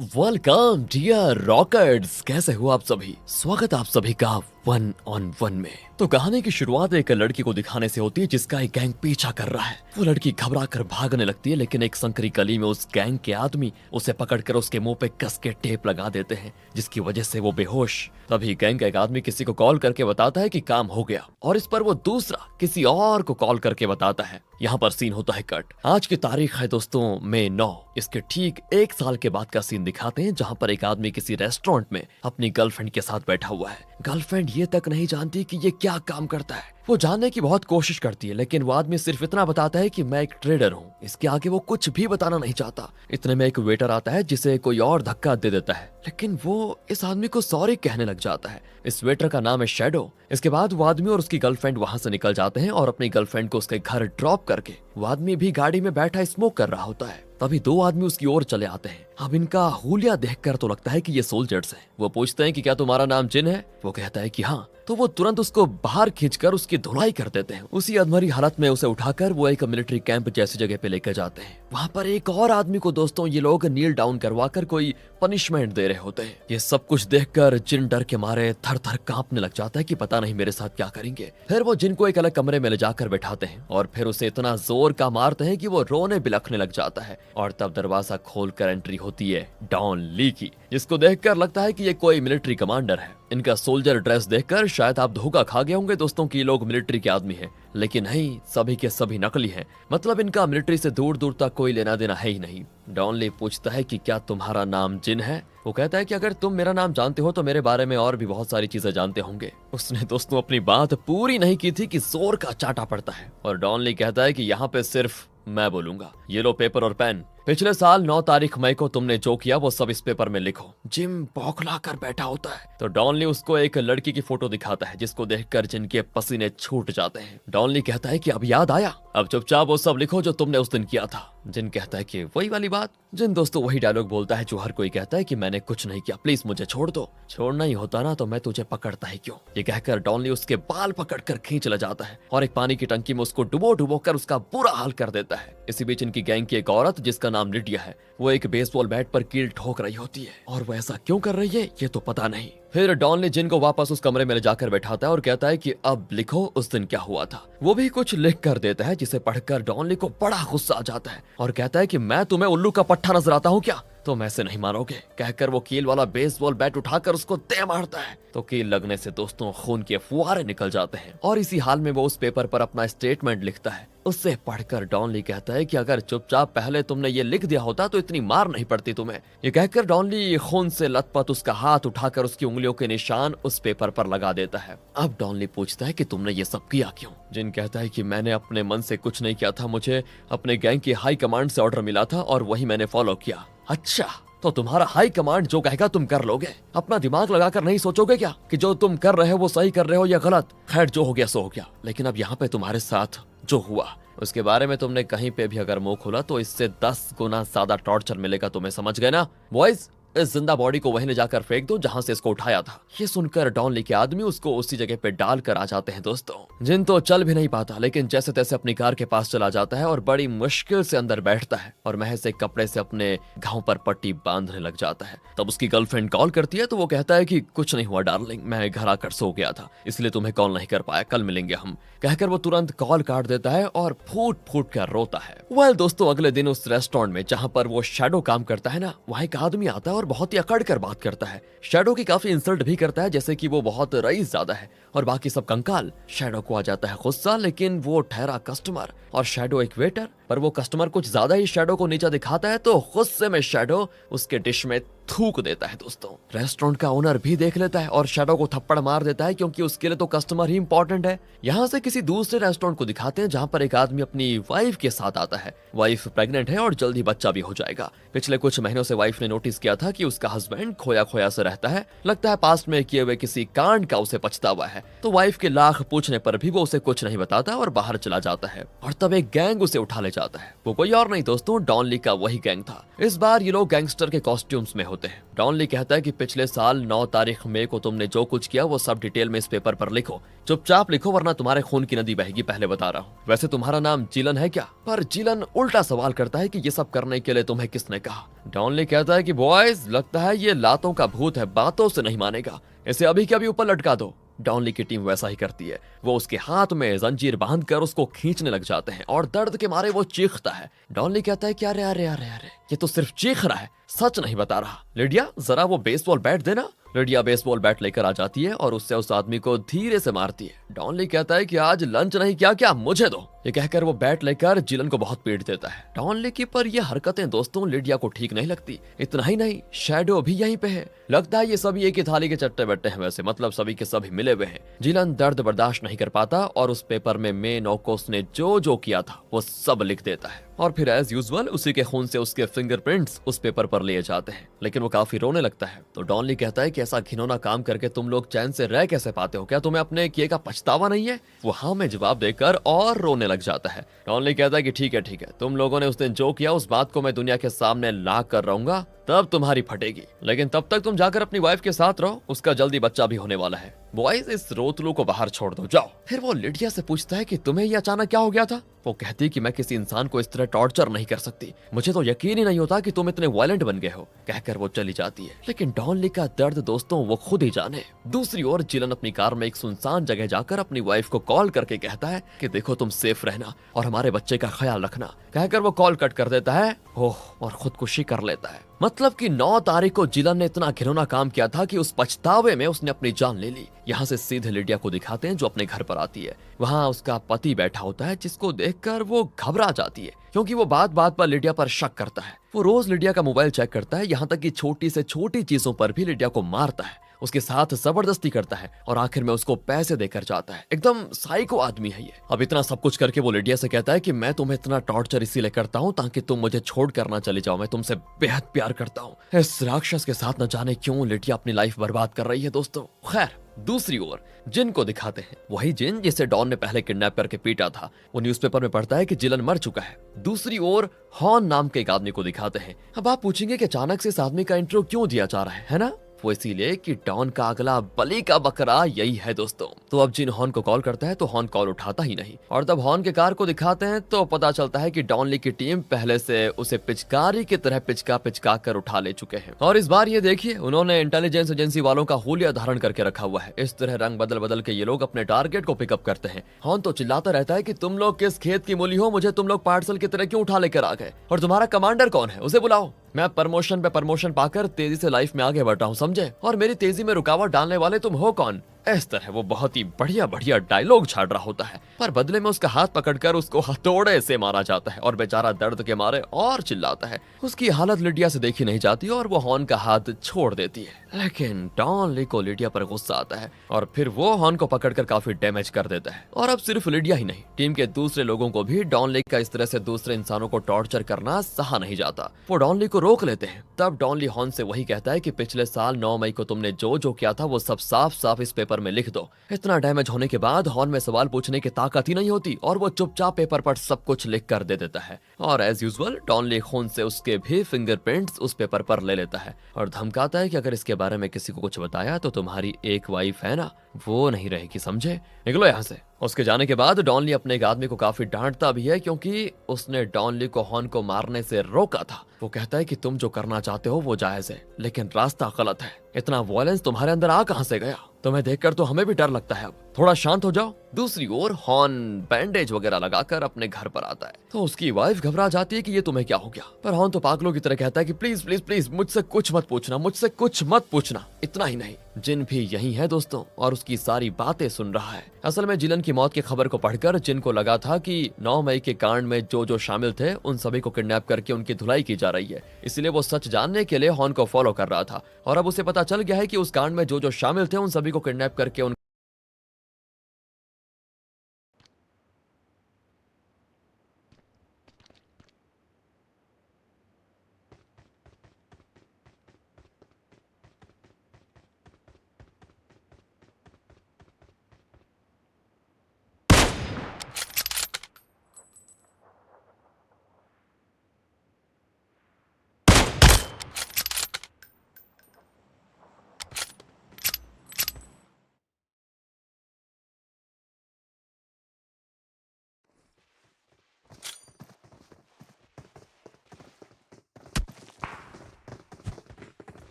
Welcome dear rockers, कैसे हो आप सभी। स्वागत आप सभी का 1 on 1 में। तो कहानी की शुरुआत एक लड़की को दिखाने से होती है जिसका एक गैंग पीछा कर रहा है। वो लड़की घबरा कर भागने लगती है, लेकिन एक संकरी गली में उस गैंग के आदमी उसे पकड़कर उसके मुंह पे कस के टेप लगा देते हैं, जिसकी वजह से वो बेहोश। तभी गैंग का एक आदमी किसी को कॉल करके बताता है कि काम हो गया, और इस पर वो दूसरा किसी और को कॉल करके बताता है। यहाँ पर सीन होता है कट। आज की तारीख है दोस्तों मई 9। इसके ठीक 1 साल के बाद का सीन दिखाते हैं, जहाँ पर एक आदमी किसी रेस्टोरेंट में अपनी गर्लफ्रेंड के साथ बैठा हुआ है। गर्लफ्रेंड ये तक नहीं जानती कि ये क्या काम करता है। वो जानने की बहुत कोशिश करती है, लेकिन वो आदमी सिर्फ इतना बताता है कि मैं एक ट्रेडर हूँ। इसके आगे वो कुछ भी बताना नहीं चाहता। इतने में एक वेटर आता है जिसे कोई और धक्का दे देता है, लेकिन वो इस आदमी को सॉरी कहने लग जाता है। इस वेटर का नाम है शैडो। इसके बाद वो आदमी और उसकी गर्लफ्रेंड वहां से निकल जाते हैं और अपनी गर्लफ्रेंड को उसके घर ड्रॉप करके वो आदमी भी गाड़ी में बैठा स्मोक कर रहा होता है। तभी 2 आदमी उसकी ओर चले आते हैं। अब इनका हुलिया देखकर तो लगता है कि ये सोल्जर्स हैं। वो पूछते हैं कि क्या तुम्हारा नाम जिन है? वो कहता है कि हाँ। तो वो तुरंत उसको बाहर खींचकर उसकी धुलाई कर देते हैं। उसी अधमरी हालत में उसे उठाकर वो एक मिलिट्री कैंप जैसी जगह पे लेकर जाते हैं। वहाँ पर एक और आदमी को दोस्तों ये लोग नील डाउन करवाकर कोई पनिशमेंट दे रहे होते हैं। ये सब कुछ देखकर जिन डर के मारे थर थर कांपने लग जाता है कि पता नहीं मेरे साथ क्या करेंगे। फिर वो जिन को एक अलग कमरे में ले जाकर बैठाते हैं और फिर उसे इतना जोर का मारते हैं कि वो रोने बिलखने लग जाता है। और तब दरवाजा खोलकर एंट्री होती है डॉन ली की, जिसको देखकर लगता है कि ये कोई मिलिट्री कमांडर है। इनका सोल्जर ड्रेस देखकर शायद आप धोखा खा गए होंगे दोस्तों कि ये लोग मिलिट्री के आदमी हैं, लेकिन नहीं, सभी के सभी नकली हैं। मतलब इनका मिलिट्री से दूर दूर तक कोई लेना देना है ही नहीं। डॉनली पूछता है कि क्या तुम्हारा नाम जिन है? वो कहता है कि अगर तुम मेरा नाम जानते हो तो मेरे बारे में और भी बहुत सारी चीजें जानते होंगे। उसने दोस्तों अपनी बात पूरी नहीं की थी कि जोर का चाटा पड़ता है और डॉनली कहता है कि यहाँ पे सिर्फ मैं बोलूंगा। ये लो पेपर और पेन। पिछले साल 9 तारीख मई को तुमने जो किया वो सब इस पेपर में लिखो। जिम बौखला कर बैठा होता है। तो डॉनली उसको एक लड़की की फोटो दिखाता है, जिसको देखकर जिनके पसीने छूट जाते हैं। डॉनली कहता है कि अब याद आया, अब चुपचाप वो सब लिखो जो तुमने उस दिन किया था। जिन कहता है कि वही वाली बात। जिन दोस्तों वही डायलॉग बोलता है जो हर कोई कहता है कि मैंने कुछ नहीं किया, प्लीज मुझे छोड़ दो। छोड़ना ही होता ना तो मैं तुझे पकड़ता ही क्यों। ये कहकर डॉनली उसके बाल पकड़कर खींच ले जाता है और एक पानी की टंकी में उसको डुबो डुबो कर उसका बुरा हाल कर देता है। इसी बीच इनकी गैंग की एक औरत जिसका नाम लिडिया है, वो एक बेसबॉल बैट पर कील ठोक रही होती है, और वो ऐसा क्यों कर रही है ये तो पता नहीं। फिर डॉन ने जिन को वापस उस कमरे में ले जाकर बैठाता है और कहता है कि अब लिखो उस दिन क्या हुआ था। वो भी कुछ लिख कर देता है, जिसे पढ़कर डॉनली को बड़ा गुस्सा आ जाता है और कहता है कि मैं तुम्हें उल्लू का पट्टा नजर आता हूँ क्या? तुम ऐसे नहीं मारोगे। कहकर वो कील वाला बेसबॉल बैट उठाकर उसको दे मारता है। तो कील लगने से दोस्तों खून के फुहारे निकल जाते हैं और इसी हाल में वो उस पेपर पर अपना स्टेटमेंट लिखता है। उससे पढ़कर डॉनली कहता है कि अगर चुपचाप पहले तुमने ये लिख दिया होता तो इतनी मार नहीं पड़ती तुम्हें। ये कहकर डॉनली खून से लथपथ उसका हाथ उठाकर उसकी उंगलियों के निशान उस पेपर पर लगा देता है। अब डॉनली पूछता है कि तुमने ये सब किया क्यों? जिन कहता है कि मैंने अपने मन से कुछ नहीं किया था, मुझे अपने गैंग की हाई कमांड से ऑर्डर मिला था और वही मैंने फॉलो किया। अच्छा, तो तुम्हारा हाई कमांड जो कहेगा तुम कर लोगे? अपना दिमाग लगाकर नहीं सोचोगे क्या कि जो तुम कर रहे हो वो सही कर रहे हो या गलत? खैर जो हो गया सो हो गया, लेकिन अब यहाँ पे तुम्हारे साथ जो हुआ उसके बारे में तुमने कहीं पे भी अगर मुंह खोला तो इससे 10 गुना ज्यादा टॉर्चर मिलेगा तुम्हें, समझ गए ना बॉयज? इस जिंदा बॉडी को वहीं ले जाकर फेंक दो जहां से इसको उठाया था। ये सुनकर डॉनली के आदमी उसको उसी जगह पे डाल कर आ जाते हैं दोस्तों। जिन तो चल भी नहीं पाता, लेकिन जैसे तैसे अपनी कार के पास चला जाता है और बड़ी मुश्किल से अंदर बैठता है और महज एक कपड़े से अपने घाव पर पट्टी बांधने लग जाता है। तब उसकी गर्लफ्रेंड कॉल करती है तो वो कहता है कि कुछ नहीं हुआ डार्लिंग, मैं घर आकर सो गया था, इसलिए तुम्हें कॉल नहीं कर पाया, कल मिलेंगे हम। कहकर वो तुरंत कॉल काट देता है और फूट फूट कर रोता है। वेल दोस्तों, अगले दिन उस रेस्टोरेंट में जहाँ पर वो शैडो काम करता है ना, वहाँ एक आदमी आता है और बहुत ही अकड़ कर बात करता है। शैडो की काफी इंसल्ट भी करता है, जैसे कि वो बहुत रईस ज्यादा है और बाकी सब कंकाल। शैडो को आ जाता है गुस्सा, लेकिन वो ठहरा कस्टमर और शैडो एक वेटर, पर वो कस्टमर कुछ ज्यादा ही शैडो को नीचा दिखाता है तो गुस्से में शैडो उसके डिश में थूक देता है दोस्तों। रेस्टोरेंट का ओनर भी देख लेता है और शैडो को थप्पड़ मार देता है, क्योंकि उसके लिए तो कस्टमर ही इंपॉर्टेंट है। यहाँ से किसी दूसरे रेस्टोरेंट को दिखाते हैं जहाँ पर एक आदमी अपनी वाइफ के साथ आता है। वाइफ प्रेग्नेंट है और जल्दी बच्चा भी हो जाएगा। पिछले कुछ महीनों से वाइफ ने नोटिस किया था कि उसका हस्बैंड खोया खोया से रहता है। लगता है पास्ट में किए हुए किसी कांड का उसे पछतावा है। तो वाइफ के लाख पूछने पर भी वो उसे कुछ नहीं बताता और बाहर चला जाता है। और तब एक गैंग उसे उठा ले जाता है। वो कोई और नहीं दोस्तों, डॉनली का वही गैंग था। इस बार ये लोग गैंगस्टर के कॉस्ट्यूम्स में होते होते हैं। डॉनली कहता है कि पिछले साल 9 तारीख मई को तुमने जो कुछ किया वो सब डिटेल में इस पेपर पर लिखो, चुपचाप लिखो वरना तुम्हारे खून की नदी बहेगी, पहले बता रहा हूँ। वैसे तुम्हारा नाम जिलन है क्या? पर जिलन उल्टा सवाल करता है कि ये सब करने के लिए तुम्हें किसने कहा? डॉनली कहता है कि बॉयज, लगता है ये लातों का भूत है, बातों से नहीं मानेगा, इसे अभी के अभी ऊपर लटका दो। डॉनली की टीम वैसा ही करती है, वो उसके हाथ में जंजीर बांधकर उसको खींचने लग जाते हैं और दर्द के मारे वो चीखता है। डॉनली कहता है कि अरे अरे अरे अरे, ये तो सिर्फ चीख रहा है, सच नहीं बता रहा। लिडिया, जरा वो बेसबॉल बैट देना। लिडिया बेसबॉल बैट लेकर आ जाती है और उससे उस आदमी को धीरे से मारती है। डॉनली कहता है कि आज लंच नहीं किया क्या, मुझे दो। ये कहकर वो बैट लेकर जिलन को बहुत पीट देता है। डॉनली की पर ये हरकतें दोस्तों लिडिया को ठीक नहीं लगती। इतना ही नहीं, शैडो भी यहीं पे है। लगता है ये सभी एक ही थाली के चट्टे बट्टे हैं, वैसे मतलब सभी के सभी मिले हुए हैं। जिलन दर्द बर्दाश्त नहीं कर पाता और उस पेपर में मेन ओकोस ने जो किया था वो सब लिख देता है और फिर एज यूजुअल उसी के खून से उसके फिंगरप्रिंट्स उस पेपर पर लिए जाते हैं। लेकिन वो काफी रोने लगता है। तो डॉनली कहता है कि ऐसा घिनौना काम करके तुम लोग चैन से रह कैसे पाते हो, क्या तुम्हें अपने किए का पछतावा नहीं है? वो हाँ में जवाब देकर और रोने लग जाता है। डॉनली कहता है कि ठीक है, तुम लोगों ने उस दिन जो किया उस बात को मैं दुनिया के सामने ला कर रहूंगा, तब तुम्हारी फटेगी। लेकिन तब तक तुम जाकर अपनी वाइफ के साथ रहो, उसका जल्दी बच्चा भी होने वाला है। बॉयज, इस रोतलू को बाहर छोड़ दो, जाओ। फिर वो लिडिया से पूछता है कि तुम्हें ये अचानक क्या हो गया था? वो कहती कि मैं किसी इंसान को इस तरह टॉर्चर नहीं कर सकती, मुझे तो यकीन ही नहीं होता कि तुम इतने वायलेंट बन गए हो, कहकर वो चली जाती है। लेकिन डॉनली का दर्द दोस्तों वो खुद ही जाने। दूसरी ओर जिलन अपनी कार में एक सुनसान जगह जाकर अपनी वाइफ को कॉल करके कहता है कि देखो तुम सेफ रहना और हमारे बच्चे का ख्याल रखना, कहकर वो कॉल कट कर देता है और खुदकुशी कर लेता है। मतलब कि 9 तारीख को जिलन ने इतना घिनौना काम किया था कि उस पछतावे में उसने अपनी जान ले ली। यहाँ से सीधे लिडिया को दिखाते हैं जो अपने घर पर आती है। वहाँ उसका पति बैठा होता है जिसको देखकर वो घबरा जाती है क्योंकि वो बात बात पर लिडिया पर शक करता है। वो रोज लिडिया का मोबाइल चेक करता है, यहाँ तक कि छोटी से छोटी चीजों पर भी लिडिया को मारता है, उसके साथ जबरदस्ती करता है और आखिर में उसको पैसे देकर जाता है। एकदम साइको आदमी है ये। अब इतना सब कुछ करके वो लिडिया से कहता है कि मैं तुम्हें इतना टॉर्चर इसीलिए करता हूँ ताकि तुम मुझे छोड़ कर ना चले जाओ, मैं तुमसे बेहद प्यार करता हूँ। इस राक्षस के साथ न जाने क्यों लिडिया अपनी लाइफ बर्बाद कर रही है दोस्तों। खैर, दूसरी ओर जिन को दिखाते हैं, वही जिन जिसे डॉन ने पहले किडनैप करके पीटा था। वो न्यूज़पेपर में पढ़ता है कि जिलन मर चुका है। दूसरी ओर हॉन नाम के एक आदमी को दिखाते हैं। अब आप पूछेंगे कि अचानक से इस आदमी का इंट्रो क्यों दिया जा रहा है ना? वो इसीलिए कि डॉन का अगला बलि का बकरा यही है दोस्तों। तो अब जिन हॉन को कॉल करता है तो हॉन कॉल उठाता ही नहीं और तब हॉन के कार को दिखाते हैं तो पता चलता है कि डॉनली की टीम पहले से उसे पिचकारी की तरह पिचका कर उठा ले चुके हैं। और इस बार ये देखिए, उन्होंने इंटेलिजेंस एजेंसी वालों का हुलिया धारण करके रखा हुआ है। इस तरह रंग बदल बदल के ये लोग अपने टारगेट को पिकअप करते हैं। हॉन तो चिल्लाता रहता है कि तुम लोग किस खेत की मूली हो, मुझे तुम लोग पार्सल की तरह क्यों उठा लेकर आ गए, और तुम्हारा कमांडर कौन है, उसे बुलाओ। मैं प्रमोशन पे प्रमोशन पाकर तेजी से लाइफ में आगे बढ़ रहा हूँ, समझे, और मेरी तेजी में रुकावट डालने वाले तुम हो कौन? इस तरह वो बहुत ही बढ़िया बढ़िया डायलॉग छाड़ रहा होता है, पर बदले में उसका हाथ पकड़कर उसको हथौड़े से मारा जाता है और बेचारा दर्द के मारे और चिल्लाता है। उसकी हालत लिडिया से देखी नहीं जाती और वो हॉन का हाथ छोड़ देती है। लेकिन डॉनली को लिडिया पर गुस्सा आता है और फिर वो हॉन को पकड़कर काफी डैमेज कर देता है। और अब सिर्फ लिडिया ही नहीं, टीम के दूसरे लोगों को भी डॉनली का इस तरह से दूसरे इंसानों को टॉर्चर करना सहा नहीं जाता। वो डॉनली को रोक लेते हैं। तब डॉनली हॉन से वही कहता है कि पिछले साल 9 मई को तुमने जो किया था वो सब साफ साफ इस पेपर में लिख दो। इतना डैमेज होने के बाद हॉन में सवाल पूछने की ताकत ही नहीं होती और वो चुपचाप पेपर पर सब कुछ लिख कर दे देता है। और एज यूजुअल डॉनली खून से उसके भी फिंगरप्रिंट्स उस पेपर पर ले लेता है और धमकाता है कि अगर इसके बारे में किसी को कुछ बताया तो तुम्हारी एक वाइफ है ना, वो नहीं रहेगी, समझे, निकलो यहाँ से। उसके जाने के बाद डॉनली अपने एक आदमी को काफी डांटता भी है क्योंकि उसने डॉनली को हॉन को मारने से रोका था। वो कहता है कि तुम जो करना चाहते हो वो जायज है, लेकिन रास्ता गलत है। इतना वायलेंस तुम्हारे अंदर आ कहां से गया? तुम्हें देखकर तो हमें भी डर लगता है, अब थोड़ा शांत हो जाओ। दूसरी ओर हॉन बैंडेज वगैरह लगाकर अपने घर पर आता है तो उसकी वाइफ घबरा जाती है कि ये तुम्हें क्या हो गया, पर हॉन तो पागलों की तरह कहता है कि प्लीज प्लीज प्लीज मुझसे कुछ मत पूछना, मुझसे कुछ मत पूछना। इतना ही नहीं, जिन भी यही है दोस्तों और उसकी सारी बातें सुन रहा है। असल में जिलन की मौत की खबर को पढ़कर जिन को लगा था कि 9 मई के कांड में जो शामिल थे उन सभी को किडनैप करके उनकी धुलाई की जा रही है, इसलिए वो सच जानने के लिए हॉन को फॉलो कर रहा था। और अब उसे पता चल गया है कि उस कांड में जो शामिल थे उन सभी को किडनैप करके उन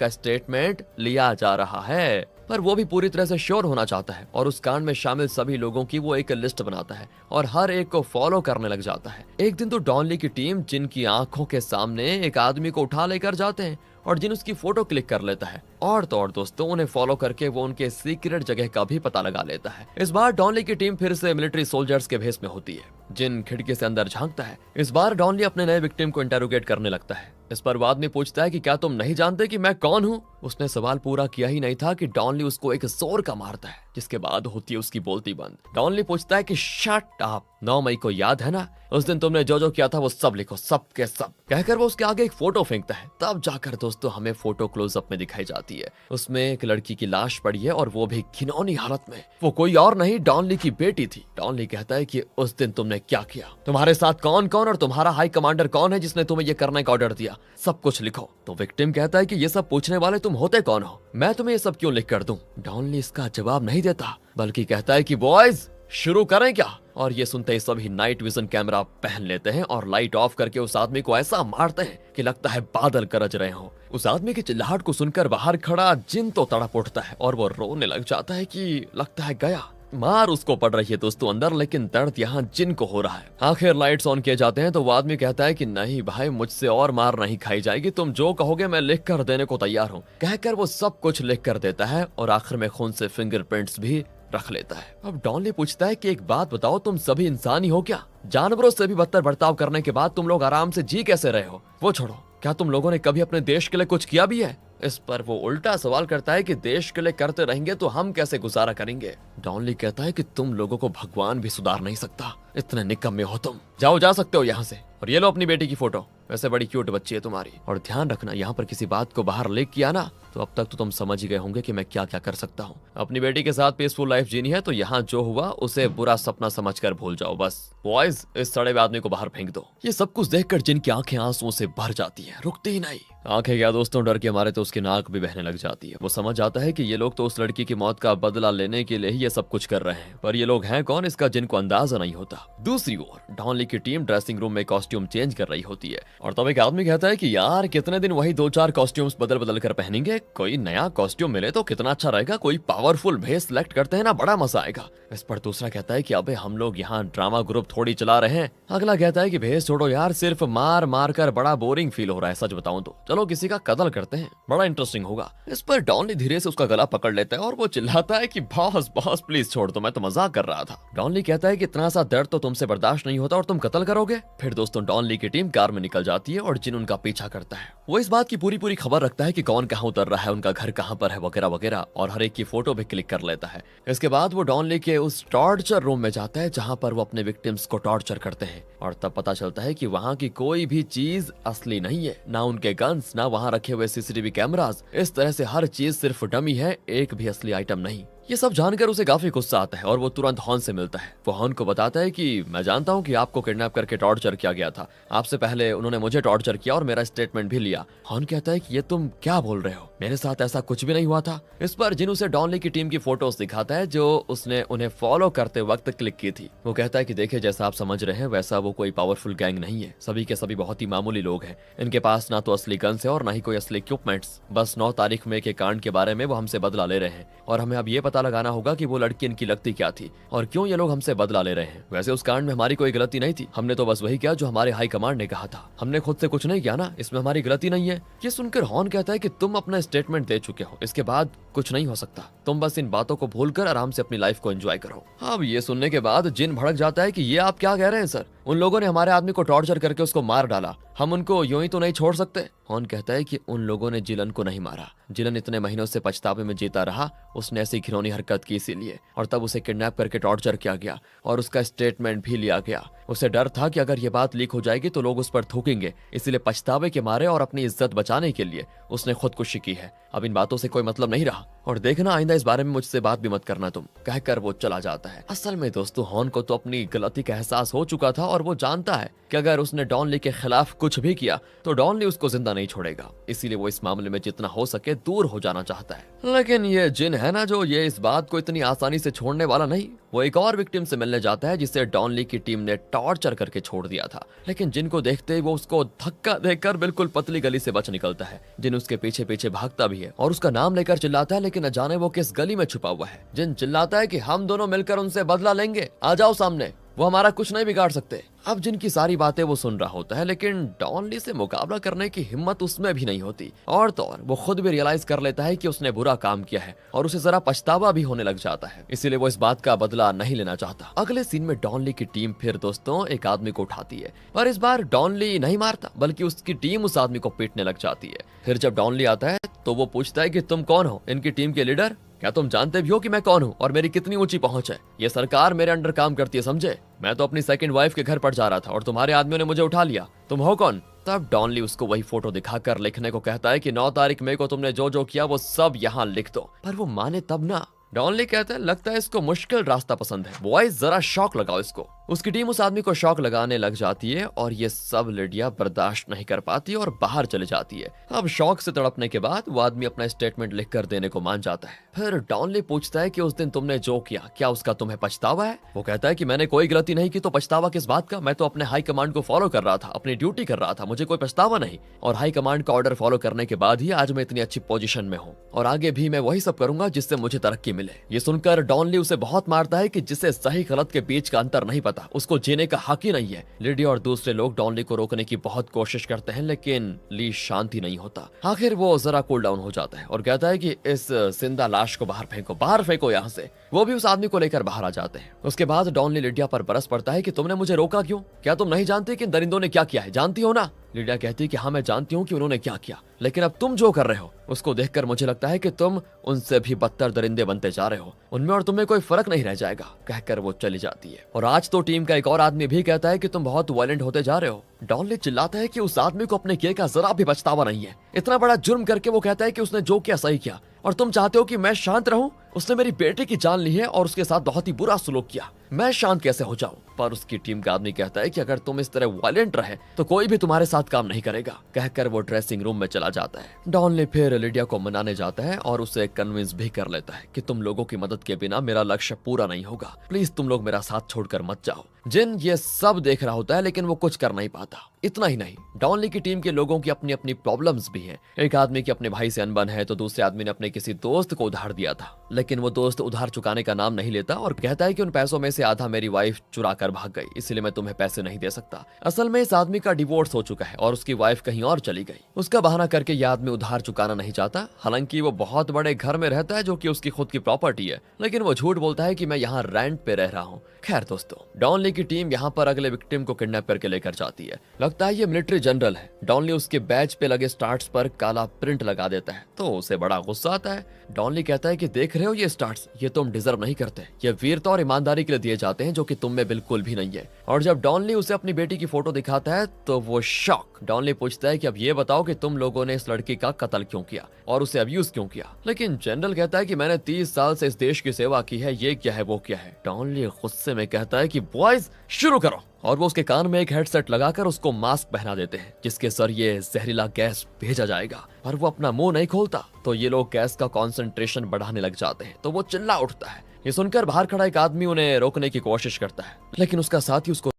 का स्टेटमेंट लिया जा रहा है, पर वो भी पूरी तरह से श्योर होना चाहता है और उस कांड में शामिल सभी लोगों की वो एक लिस्ट बनाता है और हर एक को फॉलो करने लग जाता है। एक दिन तो डॉनली की टीम जिनकी आंखों के सामने एक आदमी को उठा लेकर जाते हैं और जिन उसकी फोटो क्लिक कर लेता है, और तो और दोस्तों उन्हें फॉलो करके वो उनके सीक्रेट जगह का भी पता लगा लेता है। इस बार डॉनली की टीम फिर से मिलिट्री सोल्जर्स के भेष में होती है। जिन खिड़की से अंदर झांकता है। इस बार डॉनली अपने नए विक्टिम को इंटेरोगेट करने लगता है। इस पर वो आदमी पूछता है कि क्या तुम नहीं जानते कि मैं कौन हूँ? उसने सवाल पूरा किया ही नहीं था कि डॉनली उसको एक जोर का मारता है, जिसके बाद होती है उसकी बोलती बंद। डॉनली पूछता है कि शट अप, 9 मई को याद है ना? उस दिन तुमने जो जो किया था वो सब लिखो, सब के सब। कहकर वो उसके आगे एक फोटो फेंकता है। तब जाकर दोस्तों हमें फोटो क्लोजअप में दिखाई जाती है। उसमें एक लड़की की लाश पड़ी है और वो भी घिनौनी हालत में। वो कोई और नहीं डॉनली की बेटी थी। डॉनली कहता है कि उस दिन तुमने क्या किया, तुम्हारे साथ कौन कौन और तुम्हारा हाई कमांडर कौन है जिसने तुम्हें ये करने का ऑर्डर दिया, सब कुछ लिखो। तो विक्टिम कहता है कि ये सब पूछने वाले तुम होते कौन हो, मैं तुम्हें ये सब क्यों लिख कर दूं? डॉनली इसका जवाब नहीं देता, बल्कि कहता है कि बॉयज शुरू करें क्या? और ये सुनते ही सभी नाइट विजन कैमरा पहन लेते हैं और लाइट ऑफ करके उस आदमी को ऐसा मारते हैं कि लगता है बादल गरज रहे हो। उस आदमी की चिल्लाहट को सुनकर बाहर खड़ा जिन तो तड़प उठता है और वो रोने लग जाता है कि लगता है गया। मार उसको पड़ रही है दोस्तों अंदर, लेकिन दर्द यहाँ जिन को हो रहा है। आखिर लाइट्स ऑन किए जाते हैं तो वो आदमी कहता है कि नहीं भाई, मुझसे और मार नहीं खाई जाएगी, तुम जो कहोगे मैं लिख कर देने को तैयार हूँ। कहकर वो सब कुछ लिख कर देता है और आखिर में खून से फिंगरप्रिंट्स भी रख लेता है। अब डॉनली पूछता है कि एक बात बताओ, तुम सभी इंसान ही हो क्या? जानवरों से भी बदतर बर्ताव करने के बाद तुम लोग आराम से जी कैसे रहे हो? वो छोड़ो, क्या तुम लोगों ने कभी अपने देश के लिए कुछ किया भी है? इस पर वो उल्टा सवाल करता है कि देश के लिए करते रहेंगे तो हम कैसे गुजारा करेंगे? डॉनली कहता है कि तुम लोगों को भगवान भी सुधार नहीं सकता, इतने निकम्मे हो तुम। जाओ, जा सकते हो यहाँ से। और ये लो अपनी बेटी की फोटो, वैसे बड़ी क्यूट बच्ची है तुम्हारी। और ध्यान रखना, यहाँ पर किसी बात को बाहर लीक किया ना तो अब तक तो तुम समझ ही गए होंगे कि मैं क्या क्या कर सकता हूँ। अपनी बेटी के साथ पीसफुल लाइफ जीनी है तो यहाँ जो हुआ उसे बुरा सपना समझकर भूल जाओ बस। बॉयज, इस सड़े हुए आदमी को बाहर फेंक दो। ये सब कुछ देखकर जिनकी आंखें आंसुओं से भर जाती हैं, रुकती ही नहीं। आंखें क्या दोस्तों, डर के मारे तो उसकी नाक भी बहने लग जाती है। वो समझ जाता है कि ये लोग तो उस लड़की की मौत का बदला लेने के लिए ही ये सब कुछ कर रहे हैं, पर ये लोग हैं कौन इसका जिनको अंदाजा नहीं होता। दूसरी ओर डॉनली की टीम ड्रेसिंग रूम में कॉस्ट्यूम चेंज कर रही होती है और तब एक आदमी कहता है कि यार कितने दिन वही 2-4 कॉस्ट्यूम्स बदल बदल कर पहनेंगे, कोई नया कॉस्ट्यूम मिले तो कितना अच्छा रहेगा, कोई पावरफुल भेस सिलेक्ट करते हैं ना, बड़ा मजा आएगा। इस पर दूसरा कहता है कि अबे हम लोग यहाँ ड्रामा ग्रुप थोड़ी चला रहे हैं। अगला कहता है कि भेस छोड़ो यार, सिर्फ मार मार कर बड़ा बोरिंग फील हो रहा है, सच बताऊं तो चलो किसी का कत्ल करते हैं, बड़ा इंटरेस्टिंग होगा। इस पर डॉनली धीरे से उसका गला पकड़ लेता है और वो चिल्लाता है कि बॉस बॉस प्लीज छोड़ दो, मैं तो मजाक कर रहा था। डॉनली कहता है कि इतना सा दर्द तो तुमसे बर्दाश्त नहीं होता और तुम कत्ल करोगे। फिर दोस्तों डॉनली की टीम कार में निकल जाती है और जिन उनका पीछा करता है। वो इस बात की पूरी खबर रखता है कि कौन कहाँ उतर रहा है, उनका घर कहाँ पर है, वगैरह वगैरह, और हर एक की फोटो भी क्लिक कर लेता है। इसके बाद वो डॉनली के उस टॉर्चर रूम में जाता है जहाँ पर वो अपने विक्टिम्स को टॉर्चर करते हैं और तब पता चलता है कि वहाँ की कोई भी चीज असली नहीं है, ना उनके गन्स, ना वहाँ रखे हुए सीसीटीवी कैमरास। इस तरह से हर चीज सिर्फ डमी है, एक भी असली आइटम नहीं। ये सब जानकर उसे काफी गुस्सा आता है और वो तुरंत हॉन से मिलता है। वो हॉन को बताता है कि मैं जानता हूँ कि आपको किडनैप करके टॉर्चर किया गया था, आपसे पहले उन्होंने मुझे टॉर्चर किया और मेरा स्टेटमेंट भी लिया। हॉन कहता है कि ये तुम क्या बोल रहे हो, मेरे साथ ऐसा कुछ भी नहीं हुआ था। इस पर जिन उसे डॉनली की टीम की फोटोज दिखाता है जो उसने उन्हें फॉलो करते वक्त क्लिक की थी। वो कहता है कि देखिए जैसा आप समझ रहे हैं वैसा वो कोई पावरफुल गैंग नहीं है, सभी के सभी बहुत ही मामूली लोग हैं। इनके पास ना तो असली गन्स है और ना ही कोई असली इक्विपमेंट्स। बस 9 तारीख में के कांड के बारे में वो हमसे बदला ले रहे हैं और हमें अब ये पता लगाना होगा कि वो लड़की इनकी लगती क्या थी और क्यों ये लोग हमसे बदला ले रहे हैं। वैसे उस कांड में हमारी कोई गलती नहीं थी, हमने तो बस वही किया जो हमारे हाई कमांड ने कहा था, हमने खुद से कुछ नहीं किया ना, इसमें हमारी गलती नहीं है। ये सुनकर हॉन कहता है कि तुम अपना स्टेटमेंट दे चुके हो, इसके बाद कुछ नहीं हो सकता, तुम बस इन बातों को भूलकर आराम से अपनी लाइफ को एंजॉय करो। अब ये सुनने के बाद जिन भड़क जाता है कि ये आप क्या कह रहे हैं सर, उन लोगों ने हमारे आदमी को टॉर्चर करके उसको मार डाला, हम उनको यूं ही तो नहीं छोड़ सकते। हॉन कहता है कि उन लोगों ने जिलन को नहीं मारा, जिलन इतने महीनों से पछतावे में जीता रहा, उसने ऐसी घिनौनी हरकत की इसीलिए, और तब उसे किडनैप करके टॉर्चर किया गया और उसका स्टेटमेंट भी लिया गया। उसे डर था कि अगर ये बात लीक हो जाएगी तो लोग उस पर थूकेंगे, इसलिए पछतावे के मारे और अपनी इज्जत बचाने के लिए उसने खुदकुशी की है। अब इन बातों से कोई मतलब नहीं रहा और देखना आइंदा इस बारे में मुझसे बात भी मत करना तुम, कहकर वो चला जाता है। असल में दोस्तों हॉन को तो अपनी गलती का एहसास हो चुका था और वो जानता है कि अगर उसने डॉनली के खिलाफ कुछ भी किया तो डॉनली उसको जिंदा नहीं छोड़ेगा, इसीलिए वो इस मामले में जितना हो सके दूर हो जाना चाहता है। लेकिन ये जिन है ना जो, ये इस बात को इतनी आसानी से छोड़ने वाला नहीं। वो एक और विक्टिम से मिलने जाता है जिसे डॉनली की टीम ने टॉर्चर करके छोड़ दिया था, लेकिन जिनको देखते ही वो उसको धक्का देकर बिल्कुल पतली गली से बच निकलता है। जिन उसके पीछे पीछे भागता भी है और उसका नाम लेकर चिल्लाता है, लेकिन न जाने वो किस गली में छुपा हुआ है। जिन चिल्लाता है कि हम दोनों मिलकर उनसे बदला लेंगे, आ जाओ सामने, वो हमारा कुछ नहीं बिगाड़ सकते। अब जिनकी सारी बातें वो सुन रहा होता है, लेकिन डॉनली से मुकाबला करने की हिम्मत उसमें भी नहीं होती। और तो और वो खुद भी रियलाइज कर लेता है कि उसने बुरा काम किया है और उसे जरा पछतावा भी होने लग जाता है, इसीलिए वो इस बात का बदला नहीं लेना चाहता। अगले सीन में डॉनली की टीम फिर दोस्तों एक आदमी को उठाती है, पर इस बार डॉनली नहीं मारता बल्कि उसकी टीम उस आदमी को पीटने लग जाती है। फिर जब डॉनली आता है तो वो पूछता है कि तुम कौन हो, इनकी टीम के लीडर? क्या तुम जानते भी हो कि मैं कौन हूँ और मेरी कितनी ऊंची पहुंच है? ये सरकार मेरे अंडर काम करती है, समझे? मैं तो अपनी सेकंड वाइफ के घर पर जा रहा था और तुम्हारे आदमियों ने मुझे उठा लिया। तुम हो कौन? तब डॉनली उसको वही फोटो दिखाकर लिखने को कहता है कि 9 तारीख मई को तुमने जो जो किया वो सब यहाँ लिख दो। पर वो माने तब ना। डॉनली कहता है लगता है इसको मुश्किल रास्ता पसंद है। बॉयज जरा शॉक लगाओ इसको। उसकी टीम उस आदमी को शॉक लगाने लग जाती है और ये सब लिडिया बर्दाश्त नहीं कर पाती और बाहर चले जाती है। अब शॉक से तड़पने के बाद वो आदमी अपना स्टेटमेंट लिख कर देने को मान जाता है। फिर डॉनली पूछता है कि उस दिन तुमने जो किया क्या उसका तुम्हें पछतावा है? वो कहता है कि मैंने कोई गलती नहीं की तो पछतावा किस बात का? मैं तो अपने हाई कमांड को फॉलो कर रहा था, अपनी ड्यूटी कर रहा था, मुझे कोई पछतावा नहीं। और हाई कमांड का ऑर्डर फॉलो करने के बाद ही आज मैं इतनी अच्छी पोजीशन में हूँ और आगे भी मैं वही सब करूंगा जिससे मुझे तरक्की मिले। ये सुनकर डॉनली उसे बहुत मारता है कि जिसे सही गलत के बीच का अंतर नहीं पता उसको जीने का हक ही नहीं है। लिडी और दूसरे लोग डॉनली को रोकने की बहुत कोशिश करते हैं, लेकिन ली शांति नहीं होता। आखिर वो जरा कूल डाउन हो जाता है और कहता है कि इस जिंदा लाश को बाहर फेंको यहाँ से। वो भी उस आदमी को लेकर बाहर आ जाते हैं। उसके बाद डॉनली लिडिया पर बरस पड़ता है कि तुमने मुझे रोका क्यों? क्या तुम नहीं जानती कि इन दरिंदों ने क्या किया है? जानती हो ना? लिडिया कहती है कि हाँ मैं जानती हूँ कि उन्होंने क्या किया, लेकिन अब तुम जो कर रहे हो उसको देखकर मुझे लगता है कि तुम उनसे भी बदतर दरिंदे बनते जा रहे हो। उनमें और तुम्हें कोई फर्क नहीं रह जाएगा। कहकर वो चली जाती है। और आज तो टीम का एक और आदमी भी कहता है कि तुम बहुत वायलेंट होते जा रहे हो। डॉनली चिल्लाता है कि उस आदमी को अपने किए का जरा भी पछतावा नहीं है। इतना बड़ा जुर्म करके वो कहता है कि उसने जो किया सही किया और तुम चाहते हो कि मैं शांत रहूं? उसने मेरी बेटी की जान ली है और उसके साथ बहुत ही बुरा सलूक किया, मैं शांत कैसे हो जाऊं? पर उसकी टीम का आदमी कहता है कि अगर तुम इस तरह वायलेंट रहे तो कोई भी तुम्हारे साथ काम नहीं करेगा। कहकर वो ड्रेसिंग रूम में चला जाता है। डॉनली फिर लिडिया को मनाने जाता है और उसे कन्विंस भी कर लेता है कि तुम लोगों की मदद के बिना मेरा लक्ष्य पूरा नहीं होगा, प्लीज तुम लोग मेरा साथ छोड़कर मत जाओ। जिन ये सब देख रहा होता है लेकिन वो कुछ कर नहीं पाता। इतना ही नहीं, डॉनली की टीम के लोगों की अपनी अपनी प्रॉब्लम्स भी हैं। एक आदमी की अपने भाई से अनबन है तो दूसरे आदमी ने अपने किसी दोस्त को उधार दिया था, लेकिन वो दोस्त उधार चुकाने का नाम नहीं लेता और कहता है कि उन पैसों में से आधा मेरी वाइफ चुरा कर भाग गई, इसलिए मैं तुम्हें पैसे नहीं दे सकता। असल में इस आदमी का डिवोर्स हो चुका है और उसकी वाइफ कहीं और चली गई। उसका बहाना करके यह आदमी उधार चुकाना नहीं चाहता। हालांकि वो बहुत बड़े घर में रहता है जो कि उसकी खुद की प्रॉपर्टी है, लेकिन वो झूठ बोलता है कि मैं यहाँ रेंट पे रह रहा हूँ। खैर दोस्तों, डॉनली की टीम यहाँ पर अगले विक्टिम को किडनैप करके लेकर जाती है। लगता है ये मिलिट्री जनरल है। डॉनली उसके बैच पे लगे स्टार्स पर काला प्रिंट लगा देता है तो उसे बड़ा गुस्सा आता है। डॉनली कहता है कि देख रहे हो ये स्टार्स, ये तुम डिजर्व नहीं करते। ये वीरता और ईमानदारी के लिए दिए जाते हैं जो कि तुम में बिल्कुल भी नहीं है। और जब डॉनली उसे अपनी बेटी की फोटो दिखाता है तो वो शॉक। डॉनली पूछता है कि अब ये बताओ कि तुम लोगों ने इस लड़की का कत्ल क्यों किया और उसे अब्यूज क्यों किया? लेकिन जनरल कहता है कि मैंने 30 साल से इस देश की सेवा की है, ये क्या है वो क्या है? डॉनली गुस्से में कहता है कि बॉयज शुरू करो, और वो उसके कान में एक हेडसेट लगाकर उसको मास्क पहना देते हैं जिसके जरिए जहरीला गैस भेजा जाएगा। पर वो अपना मुंह नहीं खोलता तो ये लोग गैस का कॉन्सेंट्रेशन बढ़ाने लग जाते हैं तो वो चिल्ला उठता है। ये सुनकर बाहर खड़ा एक आदमी उन्हें रोकने की कोशिश करता है, लेकिन उसका साथी उसको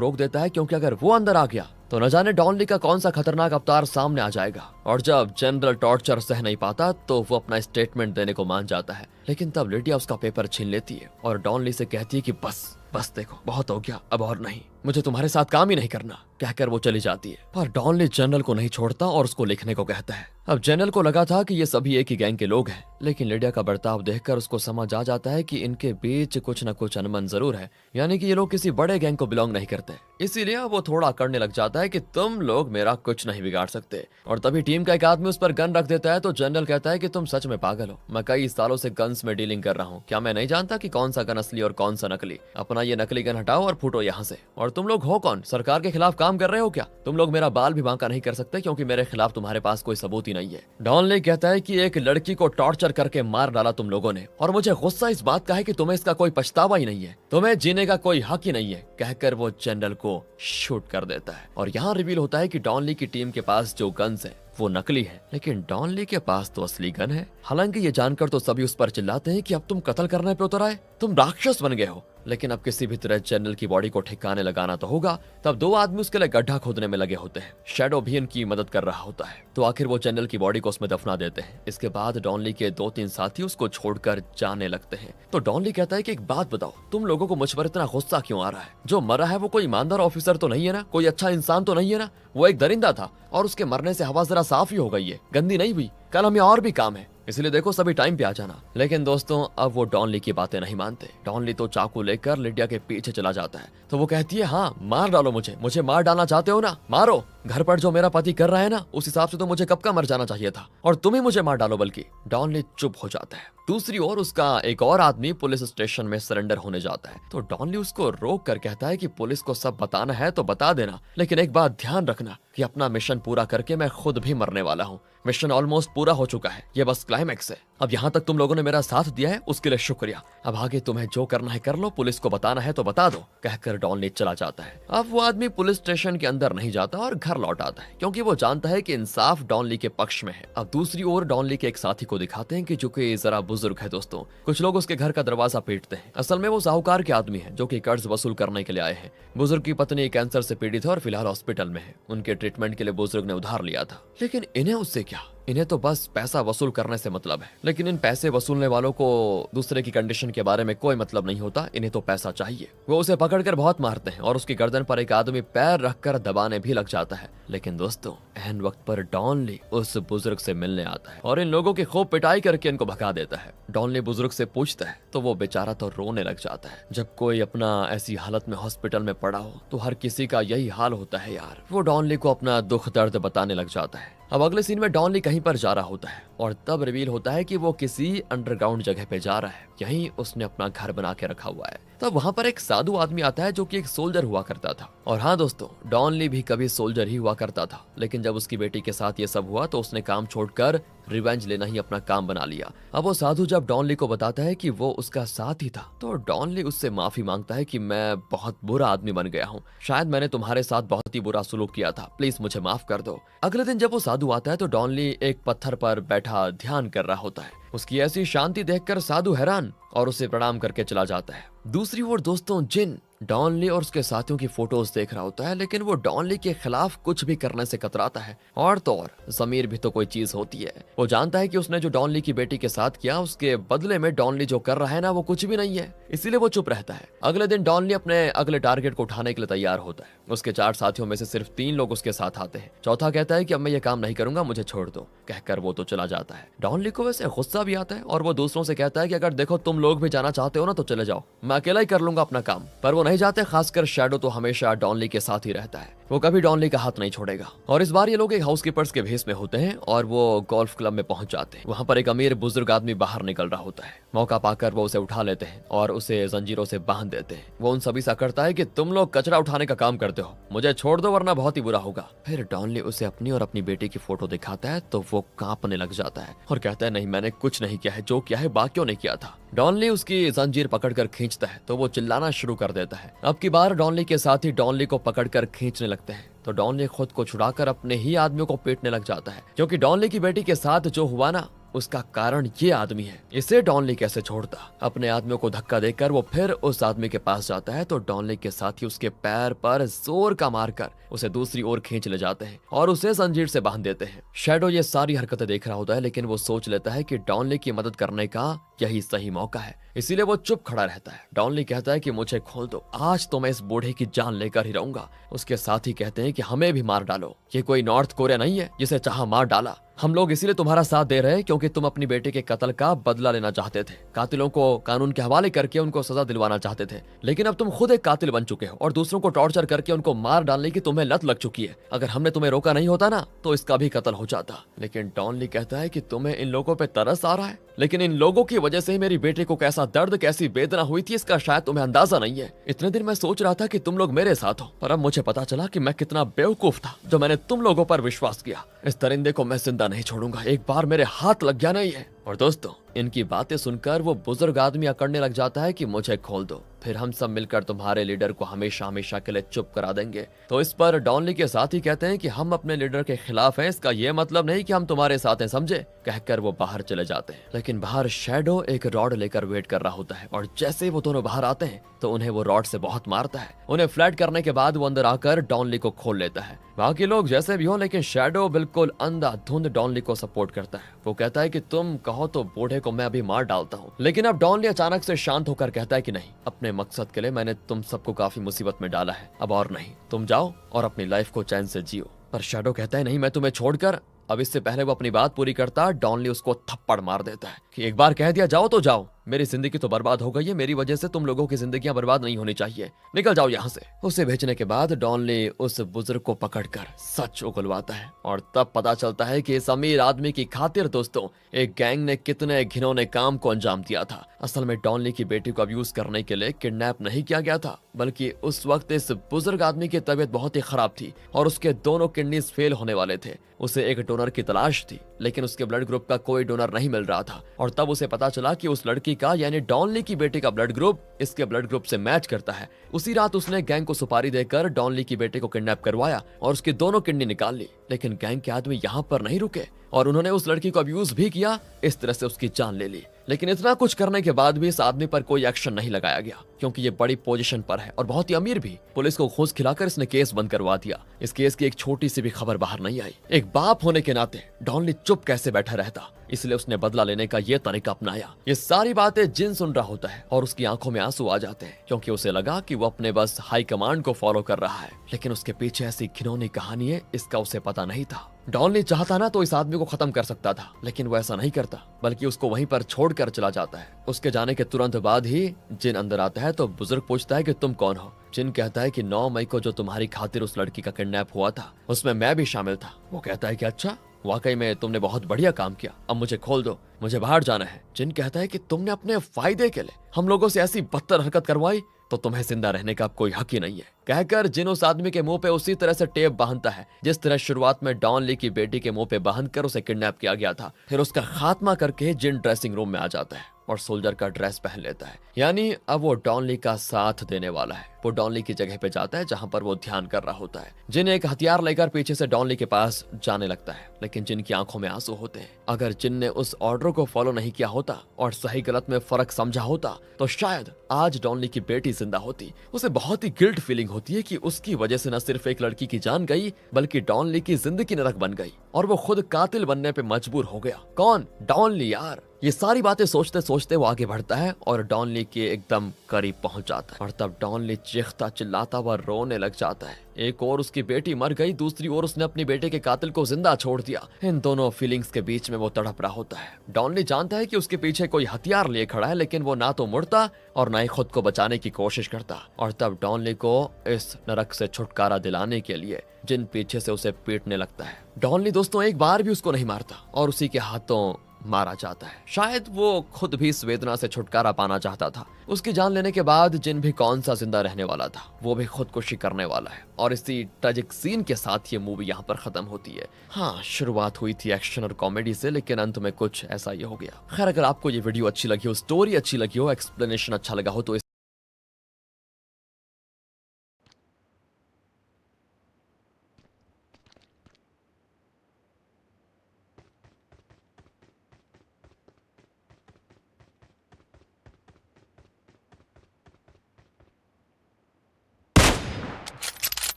रोक देता है, क्योंकि अगर वो अंदर आ गया तो न जाने डॉनली का कौन सा खतरनाक अवतार सामने आ जाएगा। और जब जनरल टॉर्चर सह नहीं पाता तो वो अपना स्टेटमेंट देने को मान जाता है, लेकिन तब लिडिया उसका पेपर छीन लेती है और डॉनली से कहती है कि बस बस देखो, बहुत हो गया, अब और नहीं, मुझे तुम्हारे साथ काम ही नहीं करना, कहकर वो चली जाती है। पर डॉनली जनरल को नहीं छोड़ता और उसको लिखने को कहता है। अब जनरल को लगा था कि ये सभी एक ही गैंग के लोग हैं, लेकिन लिडिया का बर्ताव देखकर उसको समझ आ जाता है कि इनके बीच कुछ न कुछ अनबन जरूर है, यानी कि ये लोग किसी बड़े गैंग को बिलोंग नहीं करते। इसीलिए वो थोड़ा करने लग जाता है कि तुम लोग मेरा कुछ नहीं बिगाड़ सकते। और तभी टीम का एक आदमी उस पर गन रख देता है तो जनरल कहता है कि तुम सच में पागल हो, मैं कई सालों से गन्स में डीलिंग कर रहा हूँ, क्या मैं नहीं जानता कि कौन सा गन असली और कौन सा नकली? अपना ये नकली गन हटाओ और फूटो यहाँ से। और तुम लोग हो कौन? सरकार के खिलाफ काम कर रहे हो क्या? तुम लोग मेरा बाल भी बांका नहीं कर सकते, क्योंकि मेरे खिलाफ तुम्हारे पास कोई सबूत ही नहीं है। डॉनली कहता है कि एक लड़की को टॉर्चर करके मार डाला तुम लोगों ने, और मुझे गुस्सा इस बात का है कि तुम्हें इसका कोई पछतावा ही नहीं है, तुम्हें जीने का कोई हक ही नहीं है, कहकर वो जनरल को शूट कर देता है। और यहाँ रिवील होता है कि डॉनली की टीम के पास जो गन्स है वो नकली है, लेकिन डॉनली के पास तो असली गन है। हालांकि ये जानकर तो सभी उस पर चिल्लाते हैं कि अब तुम कत्ल करने पे उतर आए, तुम राक्षस बन गए हो। लेकिन अब किसी भी तरह जनरल की बॉडी को ठिकाने लगाना तो होगा। तब दो आदमी उसके लिए गड्ढा खोदने में लगे होते हैं। शैडो भी इनकी मदद कर रहा होता है, तो आखिर वो जनरल की बॉडी को उसमें दफना देते हैं। इसके बाद डॉनली के 2-3 साथी उसको छोड़कर जाने लगते हैं। तो डॉनली कहता है कि एक बात बताओ, तुम लोगों को मुझ पर इतना गुस्सा क्यों आ रहा है? जो मरा है वो कोई ईमानदार ऑफिसर तो नहीं है ना, कोई अच्छा इंसान तो नहीं है ना, वो एक दरिंदा था और उसके मरने से हवा जरा साफ ही हो गई है, गंदी नहीं हुई। कल हमें और भी काम है, इसलिए देखो सभी टाइम पे आ जाना। लेकिन दोस्तों अब वो डॉनली की बातें नहीं मानते। डॉनली तो चाकू लेकर लिडिया के पीछे चला जाता है। तो वो कहती है, हाँ मार डालो मुझे मार डालना चाहते हो ना, मारो। घर पर जो मेरा पति कर रहा है ना, उस हिसाब से तो मुझे कब का मर जाना चाहिए था, और तुम ही मुझे मार डालो बल्कि। डॉनली चुप हो जाता है। दूसरी ओर उसका एक और आदमी पुलिस स्टेशन में सरेंडर होने जाता है। तो डॉनली उसको रोक कर कहता है कि पुलिस को सब बताना है तो बता देना, लेकिन एक बात ध्यान रखना कि अपना मिशन पूरा करके मैं खुद भी मरने वाला हूँ। मिशन ऑलमोस्ट पूरा हो चुका है, ये बस क्लाइमैक्स है। अब यहाँ तक तुम लोगों ने मेरा साथ दिया है उसके लिए शुक्रिया। अब आगे तुम्हें जो करना है कर लो, पुलिस को बताना है तो बता दो, कहकर डॉनली चला जाता है। अब वो आदमी पुलिस स्टेशन के अंदर नहीं जाता और घर लौट आता है, क्योंकि वो जानता है कि इंसाफ डॉनली के पक्ष में है। अब दूसरी ओर डॉनली के एक साथी को दिखाते हैं कि जो कि जरा बुजुर्ग है दोस्तों। कुछ लोग उसके घर का दरवाजा पीटते हैं। असल में वो साहूकार के आदमी है जो कि कर्ज वसूल करने के लिए आए हैं। बुजुर्ग की पत्नी कैंसर से पीड़ित है और फिलहाल हॉस्पिटल में है। उनके ट्रीटमेंट के लिए बुजुर्ग ने उधार लिया था, लेकिन इन्हें उससे क्या, इन्हें तो बस पैसा वसूल करने से मतलब है। लेकिन इन पैसे वसूलने वालों को दूसरे की कंडीशन के बारे में कोई मतलब नहीं होता, इन्हें तो पैसा चाहिए। वो उसे पकड़कर बहुत मारते हैं और उसकी गर्दन पर एक आदमी पैर रखकर दबाने भी लग जाता है। लेकिन दोस्तों अहम वक्त पर डॉनली उस बुजुर्ग से मिलने आता है और इन लोगों की खूब पिटाई करके इनको भगा देता है। डॉनली बुजुर्ग से पूछता है तो वो बेचारा तो रोने लग जाता है। जब कोई अपना ऐसी हालत में हॉस्पिटल में पड़ा हो तो हर किसी का यही हाल होता है यार। वो डॉनली को अपना दुख दर्द बताने लग जाता है। अब अगले सीन में डॉनली कहीं पर जा रहा होता है और तब रिवील होता है कि वो किसी अंडरग्राउंड जगह पे जा रहा है। यहीं उसने अपना घर बना के रखा हुआ है। तब वहां पर एक साधु आदमी आता है जो कि एक सोल्जर हुआ करता था। और हाँ दोस्तों, डॉनली भी कभी सोल्जर ही हुआ करता था, लेकिन जब उसकी बेटी के साथ ये सब हुआ तो उसने काम छोड़कर रिवेंज लेना ही अपना काम बना लिया। अब वो साधु जब डॉनली को बताता है कि वो उसका साथी था, तो डॉनली उससे माफी मांगता है कि मैं बहुत बुरा आदमी बन गया हूँ, शायद मैंने तुम्हारे साथ बहुत ही बुरा सलूक किया था, प्लीज मुझे माफ कर दो। अगले दिन जब वो साधु आता है तो डॉनली एक पत्थर पर बैठा ध्यान कर रहा होता है। उसकी ऐसी शांति देखकर साधु हैरान और उसे प्रणाम करके चला जाता है। दूसरी ओर दोस्तों जिन डॉनली और उसके साथियों की फोटोज देख रहा होता है, लेकिन वो डॉनली के खिलाफ कुछ भी करने से कतराता है। और तो और ज़मीर भी तो कोई चीज होती है। वो जानता है कि उसने जो डॉनली की बेटी के साथ किया उसके बदले में डॉनली जो कर रहा है ना वो कुछ भी नहीं है, इसीलिए वो चुप रहता है। अगले दिन डॉनली अपने अगले टारगेट को उठाने के लिए तैयार होता है। उसके 4 साथियों में से सिर्फ 3 लोग उसके साथ आते हैं। चौथा कहता है कि अब मैं ये काम नहीं करूंगा, मुझे छोड़ दो, कहकर वो तो चला जाता है। डॉनली को वैसे गुस्सा भी आता है और वो दूसरों से कहता है कि अगर देखो तुम लोग भी जाना चाहते हो ना तो चले जाओ, मैं अकेला ही कर लूंगा अपना काम। पर वो नहीं जाते, खासकर शैडो तो हमेशा डॉनली के साथ ही रहता है। वो कभी डॉनली का हाथ नहीं छोड़ेगा। और इस बार ये लोग एक हाउसकीपर्स के भेस में होते हैं और वो गोल्फ क्लब में पहुंच जाते हैं। वहां पर एक अमीर बुजुर्ग आदमी बाहर निकल रहा होता है। मौका पाकर वो उसे उठा लेते हैं और उसे जंजीरों से बांध देते हैं। वो उन सभी से करता है कि तुम लोग कचरा उठाने का काम करते हो, मुझे छोड़ दो वरना बहुत ही बुरा होगा। फिर डॉनली उसे अपनी और अपनी बेटी की फोटो दिखाता है तो वो कांपने लग जाता है और कहता है नहीं, मैंने कुछ नहीं किया है, जो किया है बाकियों ने किया था। डॉनली उसकी जंजीर पकड़कर खींचता है तो वो चिल्लाना शुरू कर देता है। अब की बार डॉनली के साथी डॉनली को पकड़कर खींचने लगते हैं तो डॉनली खुद को छुड़ाकर अपने ही आदमियों को पीटने लग जाता है, क्योंकि डॉनली की बेटी के साथ जो हुआ ना उसका कारण ये आदमी है, इसे डॉनली कैसे छोड़ता। अपने आदमियों को धक्का देकर वो फिर उस आदमी के पास जाता है तो डॉनली के साथी उसके पैर पर जोर का मारकर उसे दूसरी ओर खींच ले जाते हैं और उसे जंजीर से बांध देते हैं। शैडो ये सारी हरकतें देख रहा होता है, लेकिन वो सोच लेता है कि डॉनली की मदद करने का यही सही मौका है, इसीलिए वो चुप खड़ा रहता है। डॉनली कहता है कि मुझे खोल दो, आज तो मैं इस बूढ़े की जान लेकर ही रहूंगा। उसके साथी कहते हैं कि हमें भी मार डालो, ये कोई नॉर्थ कोरिया नहीं है जिसे चाहा मार डाला। हम लोग इसीलिए तुम्हारा साथ दे रहे हैं क्योंकि तुम अपनी बेटे के कत्ल का बदला लेना चाहते थे, कातिलों को कानून के हवाले करके उनको सजा दिलवाना चाहते थे, लेकिन अब तुम खुद एक कातिल बन चुके हो और दूसरों को टॉर्चर करके उनको मार डालने की तुम्हें लत लग चुकी है। अगर हमने तुम्हें रोका नहीं होता ना तो इसका भी कत्ल हो जाता। लेकिन डॉनली कहता है कि तुम्हें इन लोगों पे तरस आ रहा है, लेकिन इन लोगों की वजह से ही मेरी बेटे को कैसा दर्द कैसी वेदना हुई थी इसका शायद तुम्हें अंदाजा नहीं है। इतने दिन मैं सोच रहा था कि तुम लोग मेरे साथ हो, पर अब मुझे पता चला कि मैं कितना बेवकूफ था जो मैंने तुम लोगों पर विश्वास किया। इस दरिंदे को मैं जिंदा नहीं छोड़ूंगा, एक बार मेरे हाथ लग गया नहीं है। और दोस्तों, इनकी बातें सुनकर वो बुजुर्ग आदमी अकड़ने लग जाता है कि मुझे खोल दो, फिर हम सब मिलकर तुम्हारे लीडर को हमेशा हमेशा के लिए चुप करा देंगे। तो इस पर डॉनली के साथी कहते हैं कि हम अपने लीडर के खिलाफ हैं, इसका ये मतलब नहीं कि हम तुम्हारे साथ हैं, समझे। कहकर वो बाहर चले जाते हैं, लेकिन बाहर शैडो एक रॉड लेकर वेट कर रहा होता है और जैसे ही वो दोनों बाहर आते हैं तो उन्हें वो रॉड से बहुत मारता है। उन्हें फ्लैट करने के बाद वो अंदर आकर डॉनली को खोल लेता है। बाकी लोग जैसे भी हो, लेकिन शैडो बिल्कुल अंधाधुंध डॉनली को सपोर्ट करता है। वो कहता है कि तुम कहो तो बूढ़े को मैं अभी मार डालता हूँ, लेकिन अब डॉनली अचानक से शांत होकर कहता है कि नहीं, अपने मकसद के लिए मैंने तुम सबको काफी मुसीबत में डाला है, अब और नहीं, तुम जाओ और अपनी लाइफ को चैन से जियो। पर शैडो कहता है नहीं, मैं तुम्हें छोड़कर। अब इससे पहले वो अपनी बात पूरी करता, डॉनली उसको थप्पड़ मार देता है कि एक बार कह दिया जाओ तो जाओ, मेरी जिंदगी तो बर्बाद हो गई है, मेरी वजह से तुम लोगों की जिंदगियां बर्बाद नहीं होनी चाहिए, निकल जाओ यहाँ से। उसे भेजने के बाद डॉनली उस बुजुर्ग को पकड़कर सच उगलवाता है और तब पता चलता है कि इस अमीर आदमी की खातिर दोस्तों एक गैंग ने कितने घिनौने काम को अंजाम दिया था। असल में डॉनली की बेटी को अब्यूज करने के लिए किडनैप नहीं किया गया था, बल्कि उस वक्त इस बुजुर्ग आदमी की तबीयत बहुत ही खराब थी और उसके दोनों किडनीज फेल होने वाले थे। उसे एक डोनर की तलाश थी, लेकिन उसके ब्लड ग्रुप का कोई डोनर नहीं मिल रहा था और तब उसे पता चला कि उस लड़की का यानी डॉनली की बेटी का ब्लड ग्रुप इसके ब्लड ग्रुप से मैच करता है। उसी रात उसने गैंग को सुपारी देकर डॉनली की बेटी को किडनैप करवाया और उसकी दोनों किडनी निकाल ली। लेकिन गैंग के आदमी यहाँ पर नहीं रुके और उन्होंने उस लड़की को अब्यूज भी किया, इस तरह से उसकी जान ले ली। लेकिन इतना कुछ करने के बाद भी इस आदमी पर कोई एक्शन नहीं लगाया गया, क्योंकि ये बड़ी पोजीशन पर है और बहुत ही अमीर भी। पुलिस को घूस खिलाकर इसने केस बंद करवा दिया। इस केस की एक छोटी सी भी खबर बाहर नहीं आई। एक बाप होने के नाते डॉनली चुप कैसे बैठा रहता, इसलिए उसने बदला लेने का ये तरीका अपनाया। ये सारी बातें जिन सुन रहा होता है और उसकी आंखों में आंसू आ जाते हैं, क्योंकि उसे लगा कि वो अपने बस हाई कमांड को फॉलो कर रहा है, लेकिन उसके पीछे ऐसी घिनौनी कहानी है, इसका उसे पता नहीं था। डॉनली चाहता ना तो इस आदमी को खत्म कर सकता था, लेकिन वो ऐसा नहीं करता, बल्कि उसको वहीं पर छोड़कर चला जाता है। उसके जाने के तुरंत बाद ही जिन अंदर आता है तो बुजुर्ग पूछता है कि तुम कौन हो। जिन कहता है कि 9 मई को जो तुम्हारी खातिर उस लड़की का किडनैप हुआ था उसमें मैं भी शामिल था। वो कहता है कि अच्छा, वाकई में तुमने बहुत बढ़िया काम किया, अब मुझे खोल दो, मुझे बाहर जाना है। जिन कहता है कि तुमने अपने फायदे के लिए हम लोगों से ऐसी बदतर हरकत करवाई तो तुम्हें जिंदा रहने का कोई हक ही नहीं है। कहकर जिन उस आदमी के मुंह पे उसी तरह से टेप बांधता है जिस तरह शुरुआत में डॉनली की बेटी के मुंह पे बांधकर उसे किडनैप किया गया था। फिर उसका खात्मा करके जिन ड्रेसिंग रूम में आ जाता है और सोल्जर का ड्रेस पहन लेता है, यानी अब वो डॉनली का साथ देने वाला है। वो डॉनली की जगह पे जाता है जहां पर वो ध्यान कर रहा होता है। जिन एक हथियार लेकर पीछे से डॉनली के पास जाने लगता है, लेकिन जिन की आंखों में आंसू होते हैं। अगर जिन ने उस ऑर्डर को फॉलो नहीं किया होता और सही गलत में फर्क समझा होता तो शायद आज डॉनली की बेटी जिंदा होती। उसे बहुत ही गिल्ट फीलिंग होती है कि उसकी वजह से न सिर्फ एक लड़की की जान गई, बल्कि डॉनली की जिंदगी नरक बन गई और वो खुद कातिल बनने पे मजबूर हो गया। कौन? डॉनली यार। ये सारी बातें सोचते सोचते वो आगे बढ़ता है और डॉनली के एकदम करीब पहुंच जाता है और तब डॉनली चीखता चिल्लाता हुआ रोने लग जाता है। एक और उसकी बेटी मर गई, दूसरी ओर उसने अपने बेटे के कातिल को जिंदा छोड़ दिया। इन दोनों फीलिंग्स के बीच में वो तड़प रहा होता है। डॉनली जानता है कि उसके पीछे कोई हथियार लिए खड़ा है, लेकिन वो ना तो मुड़ता और ना ही खुद को बचाने की कोशिश करता। और तब डॉनली को इस नरक से छुटकारा दिलाने के लिए जिन पीछे से उसे पीटने लगता है। डॉनली दोस्तों एक बार भी उसको नहीं मारता और उसी के हाथों मारा जाता है। शायद वो खुद भी इस वेदना से छुटकारा पाना चाहता था। उसकी जान लेने के बाद जिन भी कौन सा जिंदा रहने वाला था, वो भी खुदकुशी करने वाला है। और इसी ट्रेजिक सीन के साथ ये मूवी यहाँ पर खत्म होती है। हाँ, शुरुआत हुई थी एक्शन और कॉमेडी से, लेकिन अंत में कुछ ऐसा ही हो गया। खैर, अगर आपको ये वीडियो अच्छी लगी हो, स्टोरी अच्छी लगी हो, एक्सप्लेनेशन अच्छा लगा हो तो